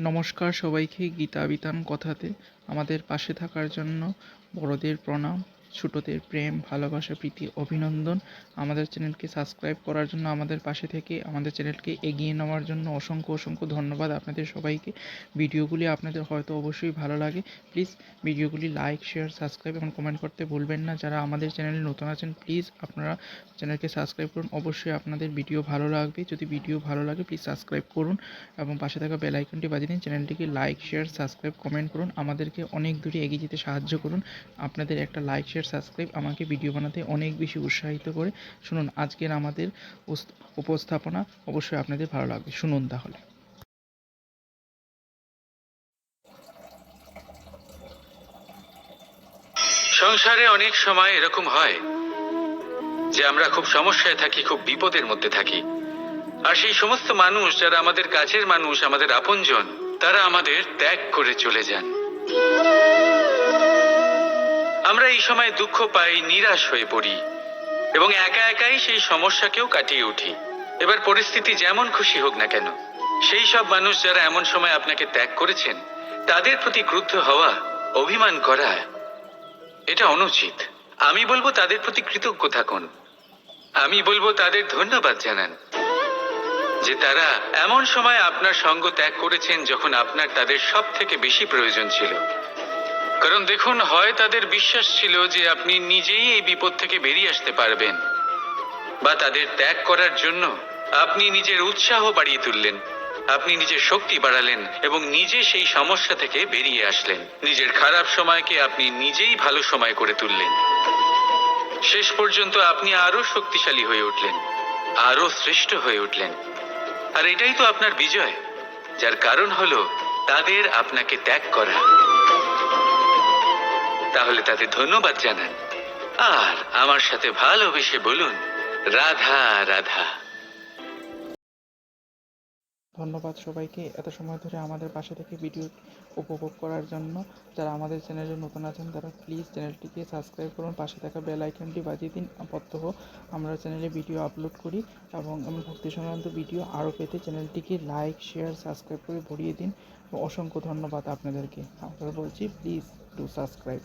নমস্কার সবাইকে, গীতা বিতান কথাতে আমাদের পাশে থাকার জন্য বড়দের প্রণাম, ছোটদের প্রেম, ভালোবাসা, প্রীতি, অভিনন্দন। আমাদের চ্যানেলকে সাবস্ক্রাইব করার জন্য, আমাদের পাশে থেকে আমাদের চ্যানেলকে এগিয়ে নেওয়ার জন্য অসংখ্য অসংখ্য ধন্যবাদ আপনাদের সবাইকে। ভিডিওগুলি আপনাদের হয়তো অবশ্যই ভালো লাগে। প্লিজ ভিডিওগুলি লাইক, শেয়ার, সাবস্ক্রাইব এবং কমেন্ট করতে ভুলবেন না। যারা আমাদের চ্যানেলে নতুন আছেন, প্লিজ আপনারা চ্যানেলকে সাবস্ক্রাইব করুন। অবশ্যই আপনাদের ভিডিও ভালো লাগবে। যদি ভিডিও ভালো লাগে প্লিজ সাবস্ক্রাইব করুন এবং পাশে থাকা বেল আইকনটি বাজিয়ে দিন। চ্যানেলটিকে লাইক, শেয়ার, সাবস্ক্রাইব, কমেন্ট করুন। আমাদেরকে অনেক দূরে এগিয়ে যেতে সাহায্য করুন। আপনাদের একটা লাইক, শেয়ার, সাবস্ক্রাইব আমাকে ভিডিও বানাতে অনেক বেশি উৎসাহিত করে। শুনুন আজকের আমাদের উপস্থাপনা, অবশ্যই আপনাদের ভালো লাগবে। শুনুন তাহলে। সংসারে অনেক সময় এরকম হয় যে আমরা খুব সমস্যায় থাকি, খুব বিপদের মধ্যে থাকি। আর সেই সমস্ত মানুষ যারা আমাদের কাছের মানুষ, আমাদের আপনজন, তারা আমাদের ত্যাগ করে চলে যান। আমরা এই সময় দুঃখ পাই, নিরাশ হয়ে পড়ি এবং একা একাই সেই সমস্যাকেও কাটিয়ে উঠি। এবার পরিস্থিতি যেমন খুশি হোক না কেন, সেই সব মানুষ যারা এমন সময় আপনাকে ত্যাগ করেছেন, তাদের প্রতি ক্রুদ্ধ হওয়া, অভিমান করা, এটা অনুচিত। আমি বলবো তাদের প্রতি কৃতজ্ঞ থাকুন। আমি বলবো তাদের ধন্যবাদ জানান যে তারা এমন সময় আপনার সঙ্গ ত্যাগ করেছেন যখন আপনার তাদের সব থেকে বেশি প্রয়োজন ছিল। কারণ দেখুন, হয় তাদের বিশ্বাস ছিল যে আপনি নিজেই এই বিপদ থেকে বেরিয়ে আসতে পারবেন, বা তাদের ত্যাগ করার জন্য আপনি নিজের উৎসাহ বাড়িয়ে তুললেন, আপনি নিজের শক্তি বাড়ালেন এবং নিজে সেই সমস্যা থেকে বেরিয়ে আসলেন। নিজের খারাপ সময়কে আপনি নিজেই ভালো সময় করে তুললেন। শেষ পর্যন্ত আপনি আরো শক্তিশালী হয়ে উঠলেন, আরো শ্রেষ্ঠ হয়ে উঠলেন। আর এটাই তো আপনার বিজয়, যার কারণ হলো তাদের আপনাকে ত্যাগ করা। তাহলে তাদের ধন্যবাদ জানান আর আমার সাথে ভালোবেসে বলুন, রাধা রাধা। ধন্যবাদ সবাইকে এত সময় ধরে আমাদের পাশে থেকে ভিডিও উপভোগ করার জন্য। যারা আমাদের চ্যানেলে নতুন আছেন তারা প্লিজ চ্যানেলটিকে সাবস্ক্রাইব করুন, পাশে থাকা বেল আইকনটি বাজিয়ে দিন। প্রত্যহ আমরা চ্যানেলে ভিডিও আপলোড করি এবং এমন ভক্তি সংক্রান্ত ভিডিও আরও পেতে চ্যানেলটিকে লাইক, শেয়ার, সাবস্ক্রাইব করে ভরিয়ে দিন। অসংখ্য ধন্যবাদ আপনাদেরকে। আমরা বলছি প্লিজ ডু সাবস্ক্রাইব।